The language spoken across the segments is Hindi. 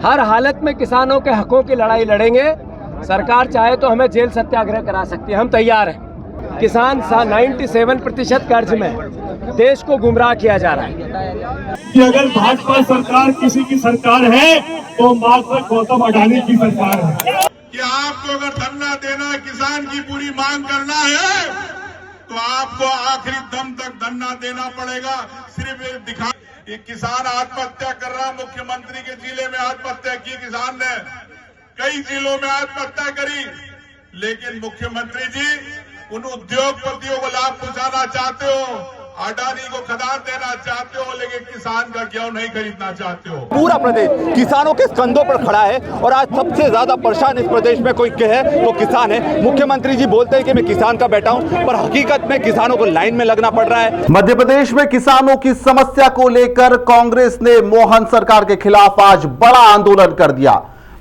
हर हालत में किसानों के हकों की लड़ाई लड़ेंगे। सरकार चाहे तो हमें जेल सत्याग्रह करा सकती है, हम तैयार हैं। किसान 97% कर्ज में देश को गुमराह किया जा रहा है कि अगर भाजपा सरकार किसी की सरकार है तो मात्र गौतम अडानी की सरकार है। कि आपको अगर धरना देना, किसान की पूरी मांग करना है तो आपको आखिरी दम तक धरना देना पड़ेगा। सिर्फ ये दिखा, ये किसान आत्महत्या कर रहा, मुख्यमंत्री के जिले में आत्महत्या की किसान ने, कई जिलों में आत्महत्या करी, लेकिन मुख्यमंत्री जी उन उद्योगपतियों को लाभ पहुंचाना चाहते हो, अडानी को खदान देना चाहते हो, लेकिन किसान का गेहूं नहीं खरीदना चाहते हो। पूरा प्रदेश किसानों के कंधों पर खड़ा है और आज सबसे ज्यादा परेशान इस प्रदेश में कोई है तो किसान है। मुख्यमंत्री जी बोलते हैं कि मैं किसान का बेटा हूं, पर हकीकत में किसानों को लाइन में लगना पड़ रहा है। मध्य प्रदेश में किसानों की समस्या को लेकर कांग्रेस ने मोहन सरकार के खिलाफ आज बड़ा आंदोलन कर दिया।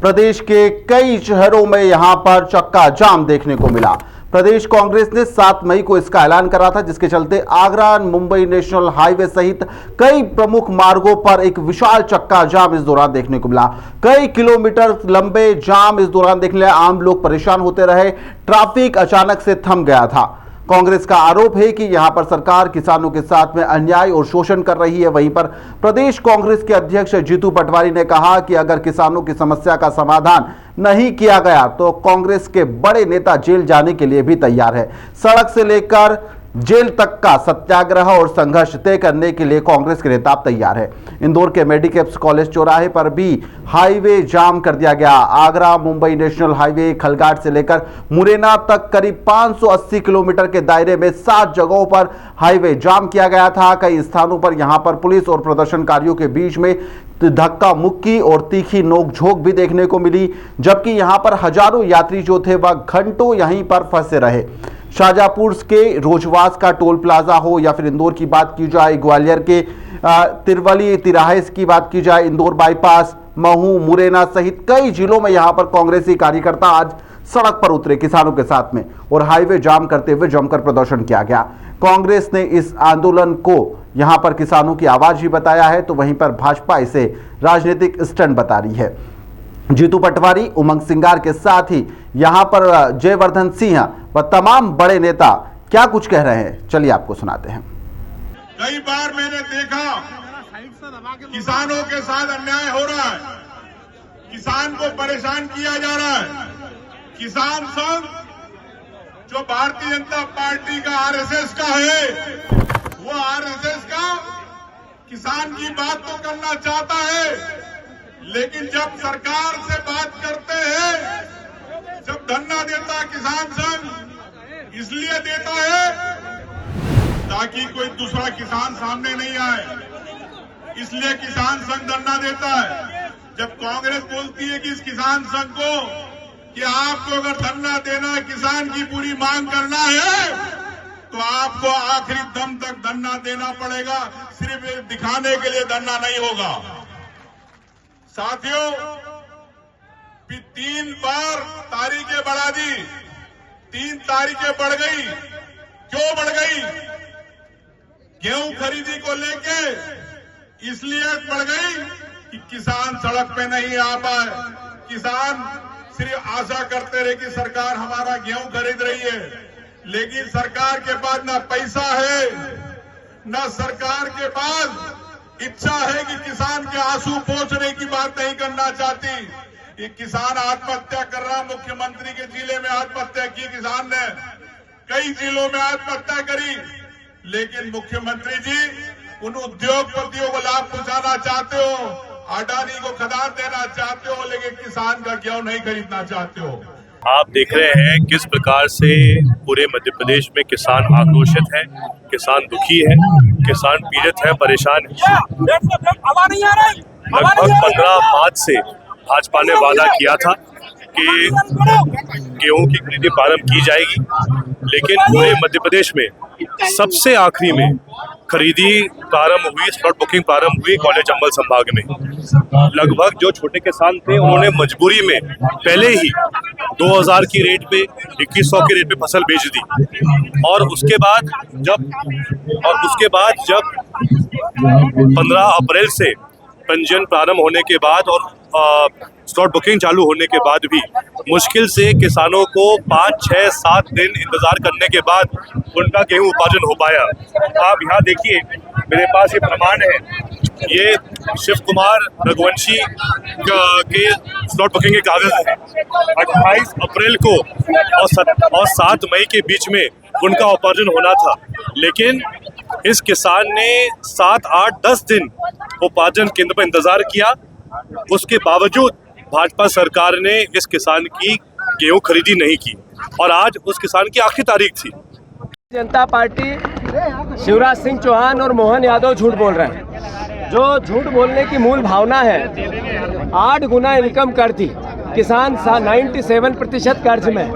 प्रदेश के कई शहरों में यहां पर चक्का जाम देखने को मिला। प्रदेश कांग्रेस ने 7 मई को इसका ऐलान करा था, जिसके चलते आगरा मुंबई नेशनल हाईवे सहित कई प्रमुख मार्गों पर एक विशाल चक्का जाम इस दौरान देखने को मिला। कई किलोमीटर लंबे जाम इस दौरान देखने लगे। आम लोग परेशान होते रहे, ट्रैफिक अचानक से थम गया था। कांग्रेस का आरोप है कि यहां पर सरकार किसानों के साथ में अन्याय और शोषण कर रही है। वहीं पर प्रदेश कांग्रेस के अध्यक्ष जीतू पटवारी ने कहा कि अगर किसानों की समस्या का समाधान नहीं किया गया तो कांग्रेस के बड़े नेता जेल जाने के लिए भी तैयार है। सड़क से लेकर जेल तक का सत्याग्रह और संघर्ष तय करने के लिए कांग्रेस के नेता तैयार है। इंदौर के मेडिकेप्स कॉलेज चौराहे पर भी हाईवे जाम कर दिया गया। आगरा मुंबई नेशनल हाईवे खलघाट से लेकर मुरैना तक करीब 580 किलोमीटर के दायरे में 7 जगहों पर हाईवे जाम किया गया था। कई स्थानों पर यहां पर पुलिस और प्रदर्शनकारियों के बीच में धक्का मुक्की और तीखी नोकझोंक भी देखने को मिली, जबकि यहां पर हजारों यात्री जो थे वह घंटों यहीं पर फंसे रहे। शाहजहांपुर के रोजवास का टोल प्लाजा हो या फिर इंदौर की बात की जाए, ग्वालियर के तिरवली तिराहे की बात की जाए, इंदौर बाईपास, महू, मुरैना सहित कई जिलों में यहां पर कांग्रेसी कार्यकर्ता आज सड़क पर उतरे किसानों के साथ में और हाईवे जाम करते हुए जमकर प्रदर्शन किया गया। कांग्रेस ने इस आंदोलन को यहां पर किसानों की आवाज ही बताया है, तो वहीं पर भाजपा इसे राजनीतिक स्टंट बता रही है। जीतू पटवारी, उमंग सिंगार के साथ ही यहां पर जयवर्धन सिंह व तमाम बड़े नेता क्या कुछ कह रहे हैं, चलिए आपको सुनाते हैं। कई बार मैंने देखा किसानों के साथ अन्याय हो रहा है, किसान को परेशान किया जा रहा है। किसान संघ जो भारतीय जनता पार्टी का आरएसएस का है, वो आरएसएस का किसान की बात तो करना चाहता है, लेकिन जब सरकार से बात करते हैं, जब धरना देता है किसान संघ इसलिए देता है ताकि कोई दूसरा किसान सामने नहीं आए, इसलिए किसान संघ धरना देता है। जब कांग्रेस बोलती है कि इस किसान संघ को कि आपको अगर धरना देना, किसान की पूरी मांग करना है तो आपको आखिरी दम तक धरना देना पड़ेगा। सिर्फ ये दिखाने के लिए धरना नहीं होगा। साथियों, 3 बार तारीखें बढ़ा दी, 3 तारीखें बढ़ गई। क्यों बढ़ गई? गेहूं खरीदी को लेके इसलिए बढ़ गई कि किसान सड़क पे नहीं आ पाए। किसान सिर्फ आशा करते रहे कि सरकार हमारा गेहूं खरीद रही है, लेकिन सरकार के पास ना पैसा है, ना सरकार के पास इच्छा है कि किसान के आंसू पोंछने की बात नहीं करना चाहती। ये किसान आत्महत्या कर रहा, मुख्यमंत्री के जिले में आत्महत्या की किसान ने, कई जिलों में आत्महत्या करी, लेकिन मुख्यमंत्री जी उन उद्योगपतियों को लाभ पहुंचाना चाहते हो, अडानी को खदान देना चाहते हो, लेकिन किसान का गेहूं नहीं खरीदना चाहते हो। आप देख रहे हैं किस प्रकार से पूरे मध्य प्रदेश में किसान आक्रोशित है, किसान दुखी है, किसान पीड़ित है, परेशान है। लगभग 15 मार्च से भाजपा ने वादा किया था कि गेहूं की खरीदी प्रारंभ की जाएगी, लेकिन पूरे मध्य प्रदेश में सबसे आखिरी में खरीदी प्रारंभ हुई, स्लॉट बुकिंग प्रारंभ हुई कॉलेज चंबल संभाग में। लगभग जो छोटे किसान थे उन्होंने मजबूरी में पहले ही 2000 की रेट पे 2100 की रेट पे फसल बेच दी। और उसके बाद जब 15 अप्रैल से पंजीयन प्रारंभ होने के बाद और स्लॉट बुकिंग चालू होने के बाद भी मुश्किल से किसानों को 5, 6, 7 दिन इंतजार करने के बाद उनका गेहूं उपार्जन हो पाया। आप यहाँ देखिए, मेरे पास ये प्रमाण है, ये शिव कुमार रघुवंशी के स्लॉट बुकिंग के कागज हैं। 28 अप्रैल को और 7 मई के बीच में उनका उपार्जन होना था, लेकिन इस किसान ने 7, 8, 10 दिन उपार्जन केंद्र पर इंतजार किया। उसके बावजूद भाजपा सरकार ने इस किसान की गेहूं खरीदी नहीं की और आज उस किसान की आखिरी तारीख थी। जनता पार्टी शिवराज सिंह चौहान और मोहन यादव झूठ बोल रहे हैं। जो झूठ बोलने की मूल भावना है, 8 गुना इनकम कर दी, किसान 97% कर्ज में,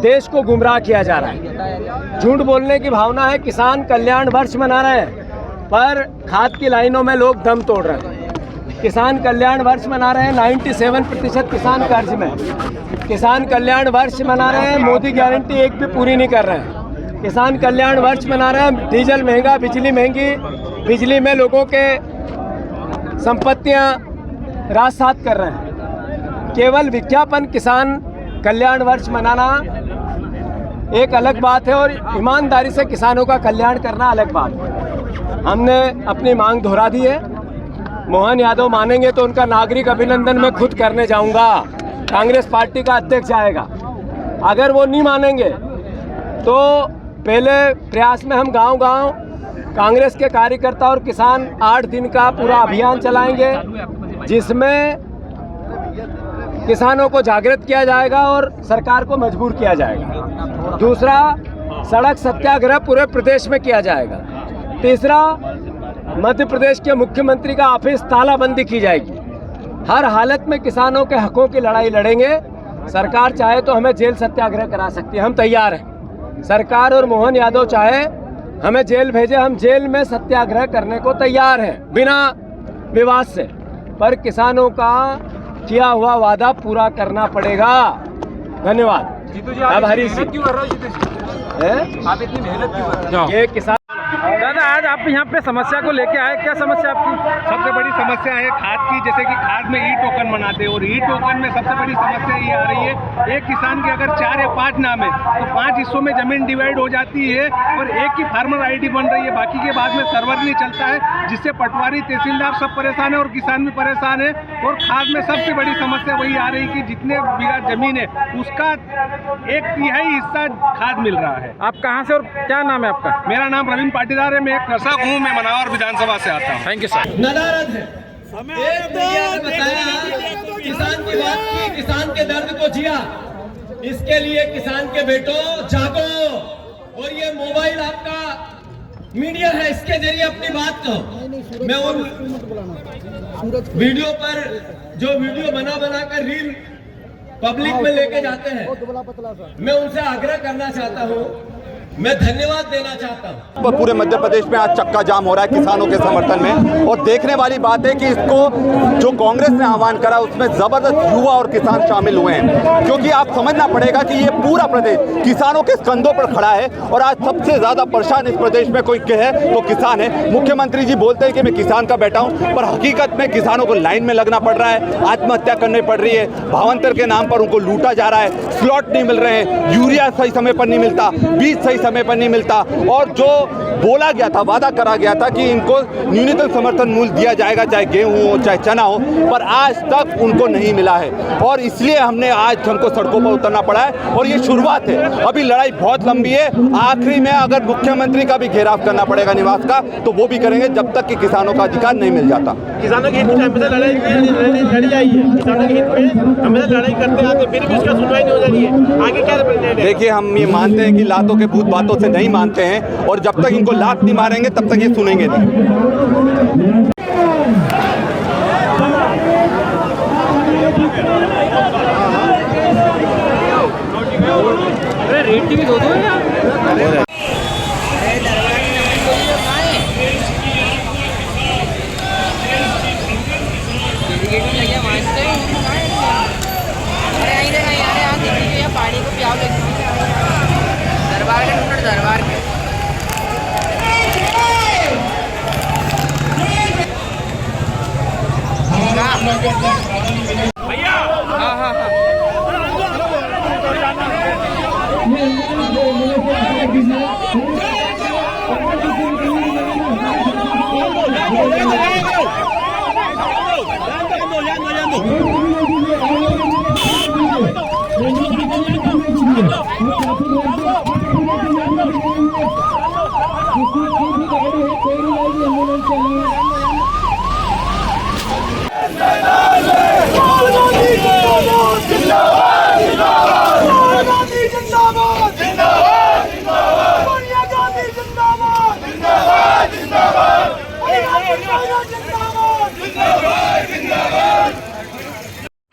देश को गुमराह किया जा रहा है। झूठ बोलने की भावना है, किसान कल्याण वर्ष मना रहे हैं पर खाद की लाइनों में लोग दम तोड़ रहे हैं। किसान कल्याण वर्ष मना रहे हैं, 97% किसान कर्ज में। किसान कल्याण वर्ष मना रहे हैं, मोदी गारंटी एक भी पूरी नहीं कर रहे हैं। किसान कल्याण वर्ष मना रहे हैं, डीजल महंगा, बिजली महंगी, बिजली में लोगों के संपत्तियां रात सात कर रहे हैं। केवल विज्ञापन किसान कल्याण वर्ष मनाना एक अलग बात है और ईमानदारी से किसानों का कल्याण करना अलग बात है। हमने अपनी मांग दोहरा दी है। मोहन यादव मानेंगे तो उनका नागरिक अभिनंदन मैं खुद करने जाऊंगा, कांग्रेस पार्टी का अध्यक्ष जाएगा। अगर वो नहीं मानेंगे तो पहले प्रयास में हम गांव-गांव कांग्रेस के कार्यकर्ता और किसान 8 दिन का पूरा अभियान चलाएंगे, जिसमें किसानों को जागृत किया जाएगा और सरकार को मजबूर किया जाएगा। दूसरा, सड़क सत्याग्रह पूरे प्रदेश में किया जाएगा। तीसरा, मध्य प्रदेश के मुख्यमंत्री का ऑफिस तालाबंदी की जाएगी। हर हालत में किसानों के हकों की लड़ाई लड़ेंगे। सरकार चाहे तो हमें जेल सत्याग्रह करा सकती है, हम तैयार हैं। सरकार और मोहन यादव चाहे हमें जेल भेजे, हम जेल में सत्याग्रह करने को तैयार हैं बिना विवाद से, पर किसानों का किया हुआ वादा पूरा करना पड़ेगा। धन्यवाद। अब हरी सिंह क्यों कर रहे हो जीतू जी? आप इतनी मेहनत क्यों कर रहे हो? ये किसान दादा, आज आप यहाँ पे समस्या को लेके आए, क्या समस्या आपकी? सबसे बड़ी समस्या है खाद की। जैसे कि खाद में ई टोकन बनाते हैं और ई टोकन में सबसे बड़ी समस्या ये आ रही है, एक किसान के अगर 4 या 5 नाम है तो 5 हिस्सों में जमीन डिवाइड हो जाती है और एक की फार्मर आईडी बन रही है, बाकी के बाद में सर्वर नहीं चलता है, जिससे पटवारी, तहसीलदार सब परेशान है और किसान भी परेशान है। और खाद में सबसे बड़ी समस्या वही आ रही है कि जितने बीघा जमीन है उसका 1/3 हिस्सा खाद मिल रहा है। आप कहाँ से और क्या नाम है आपका? मेरा नाम रविंद्र पाटीदार है, मैं एक कृषक हूँ, मैं मनावर विधानसभा से आता हूँ। Thank you sir. नदारद है। एक भैया ने बताया, किसान की बात की, किसान के दर्द को जिया। इसके लिए किसान के बेटों जागो, और ये मोबाइल आपका मीडिया है, इसके जरिए अपनी बात कहो। मैं उन वीडियो पर जो वीडियो बना कर रील पब्लिक में लेके जाते हैं, मैं उनसे आग्रह करना चाहता हूँ, मैं धन्यवाद देना चाहता हूँ। पूरे मध्य प्रदेश में आज चक्का जाम हो रहा है किसानों के समर्थन में, और देखने वाली बात है कि इसको जो कांग्रेस ने आह्वान करा उसमें जबरदस्त युवा और किसान शामिल हुए हैं, क्योंकि आप समझना पड़ेगा कि ये पूरा प्रदेश किसानों के कंधों पर खड़ा है। और आज सबसे ज्यादा परेशान इस प्रदेश में कोई कहे तो किसान है। मुख्यमंत्री जी बोलते हैं कि मैं किसान का बेटा हूँ, पर हकीकत में किसानों को लाइन में लगना पड़ रहा है, आत्महत्या करनी पड़ रही है, भावांतर के नाम पर उनको लूटा जा रहा है, स्लॉट नहीं मिल रहे हैं, यूरिया सही समय पर नहीं मिलता, बीज सही समय पर नहीं मिलता, और जो बोला गया था, वादा करा गया था कि इनको न्यूनतम समर्थन मूल्य दिया जाएगा, चाहे गेहूं हो चाहे चना हो, पर आज तक उनको नहीं मिला है। और इसलिए आज हमको सड़कों पर उतरना पड़ा है, और ये शुरुआत है, अभी लड़ाई बहुत लंबी है। आखिरी में अगर मुख्यमंत्री का भी घेराव करना पड़ेगा निवास का, तो वो भी करेंगे जब तक कि किसानों का अधिकार नहीं मिल जाता। किसानों के हित में हमेशा लड़ी आई है, किसानों के हित में हमेशा लड़ाई करते आते, फिर भी उसका सुनवाई नहीं हो रही है। आगे क्या देखिए, हम ये मानते हैं कि लातों के भूत बातों से नहीं मानते हैं, और जब तक इनको लात नहीं मारेंगे तब तक ये सुनेंगे नहीं। रेट भी दो यार।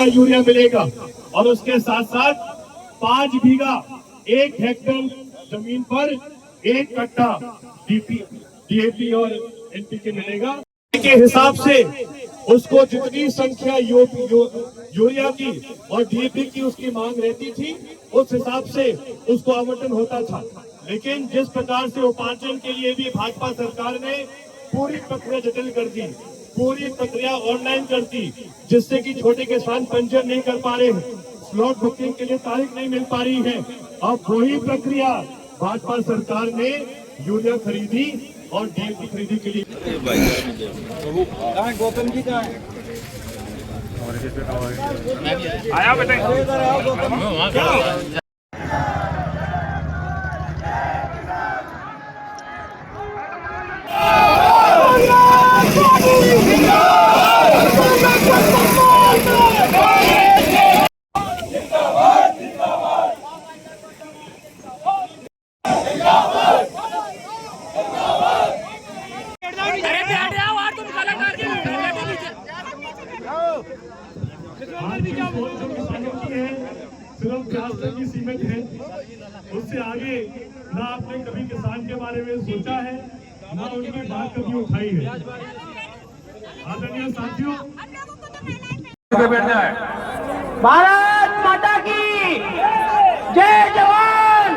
यूरिया मिलेगा और उसके साथ साथ 5 बीघा 1 हेक्टेयर जमीन पर 1 कट्टा डीएपी और एनपीके मिलेगा के हिसाब से उसको जितनी संख्या यूरिया की और डीएपी की उसकी मांग रहती थी उस हिसाब से उसको आवंटन होता था। लेकिन जिस प्रकार से उपार्जन के लिए भी भाजपा सरकार ने पूरी प्रक्रिया जटिल कर दी, पूरी प्रक्रिया ऑनलाइन कर दी, जिससे कि छोटे किसान पंजीयन नहीं कर पा रहे हैं, स्लॉट बुकिंग के लिए तारीख नहीं मिल पा रही है। अब वही प्रक्रिया भाजपा सरकार ने यूरिया खरीदी और डीएपी खरीदी के लिए आया बताइए। सिर्फ प्याज तक की सीमित है, उससे आगे ना आपने कभी किसान के बारे में सोचा है, ना उनकी बात कभी उठाई है। आदरणीय साथियों, भारत माता की जय जवान,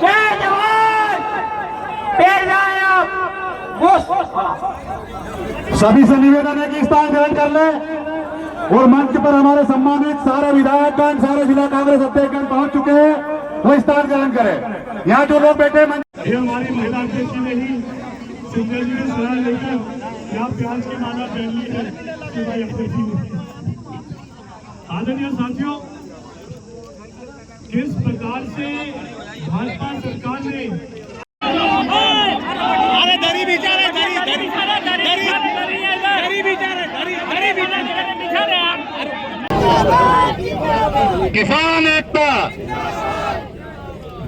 जय जवान। सभी से निवेदन है कि स्थान ग्रहण कर ले और मंच पर हमारे सम्मानित सारे विधायकगण, सारे जिला कांग्रेस अध्यक्षगण पहुंच चुके हैं, वो स्थान ग्रहण करें। यहाँ जो लोग बैठे ये हमारी महिला अध्यक्ष ने ही सिंगल जी ने सलाह लेकर यहाँ प्याज की माला पहन ली है कि भाई अध्यक्ष ने। आदरणीय साथियों, किस प्रकार से भाजपा सरकार ने किसान एकता,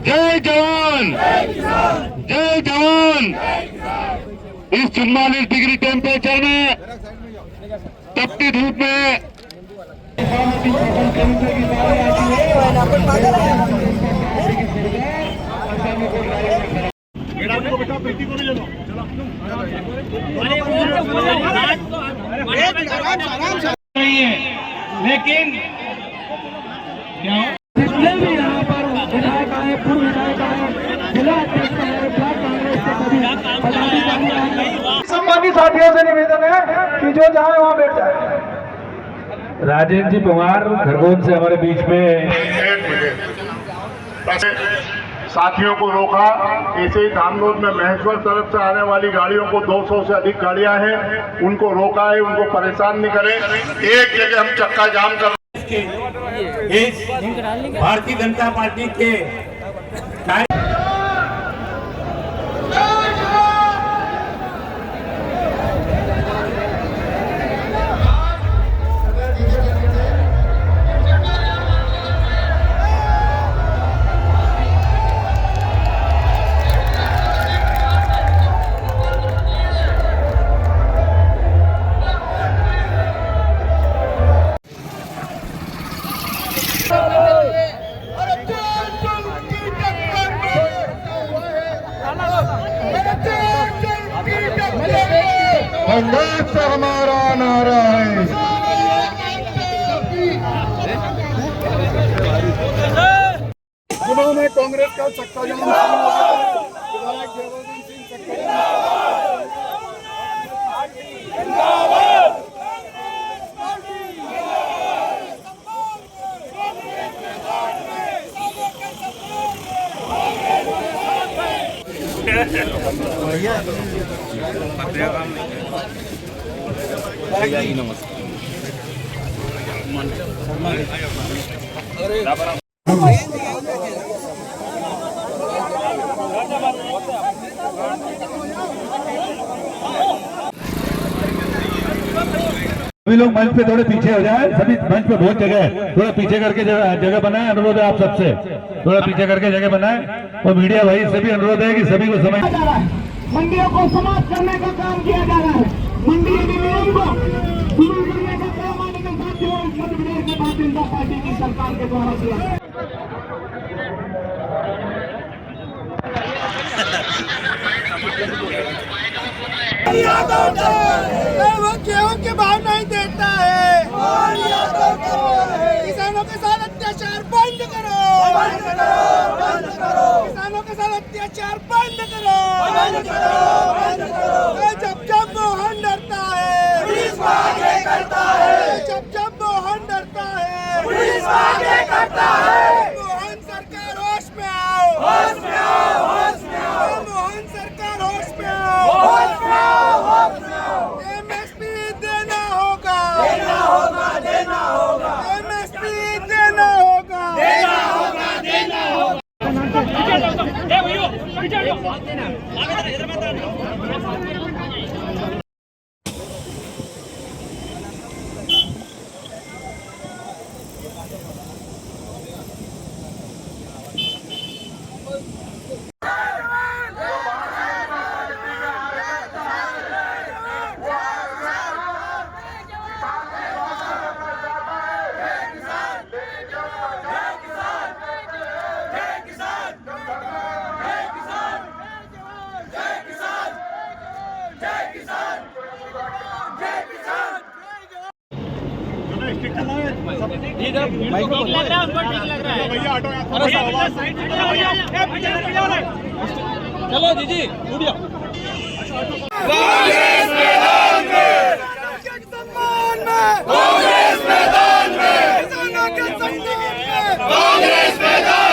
जय जवान, जय जवान। इस 44 डिग्री टेम्परेचर में, तपती धूप में लेकिन जितने भी यहाँ पर विधायक आए, पूर्व विधायक आए, जिला अध्यक्ष आए, ब्लॉक कांग्रेस के सभी पदाधिकारी आए, सम्मानित साथियों से निवेदन है कि जो जाए वहाँ बैठ जाए। राजेंद्र जी पवार खरगोन से हमारे बीच में साथियों को रोका। ऐसे ही धामनोद में महेश्वर तरफ से आने वाली गाड़ियों को 200 से अधिक गाड़ियां हैं, उनको रोका है, उनको परेशान नहीं करें। एक जगह हम चक्का जाम कर भारतीय जनता पार्टी के संघर्ष हमारा नारा है। लखनऊ में कांग्रेस का चक्का जाम शुरू हो गया है। विधायक जयवर्धन सिंह चक्का सभी लोग मंच पे थोड़े पीछे हो जाए, सभी मंच पे बहुत जगह है, थोड़ा पीछे करके जगह बनाए। अनुरोध है आप सबसे, थोड़ा पीछे करके जगह बनाए। और मीडिया भाई से भी अनुरोध है कि सभी को समझ मंडियों को समाप्त करने का काम किया जा रहा है। मंडी अधिनियम को शुरू करने का काम आने के साथियों मध्य प्रदेश में भारतीय जनता पार्टी की सरकार के द्वारा किया। वो गेहूं के भाव नहीं देता है। किसानों के साथ अत्याचार बंद करो, बंद करो, बंद करो। किसानों के साथ अत्याचार बंद करो, बंद करो, बंद करो। जब जब मोहन डरता है पुलिस आगे करता है, जब जब मोहन डरता है पुलिस आगे करता है। मोहन सरकार होश में आओ, होश में आओ, होश में आओ। मोहन सरकार होश में आओ, होश में आओ, होश में आओ। एमएसपी देना होगा, देना होगा, देना होगा। एमएसपी देना होगा, देना होगा, देना होगा। चलो दीदी वीडियो। कांग्रेस मैदान में, सम्मान में, कांग्रेस मैदान में, किसानों के सम्मान में, कांग्रेस मैदान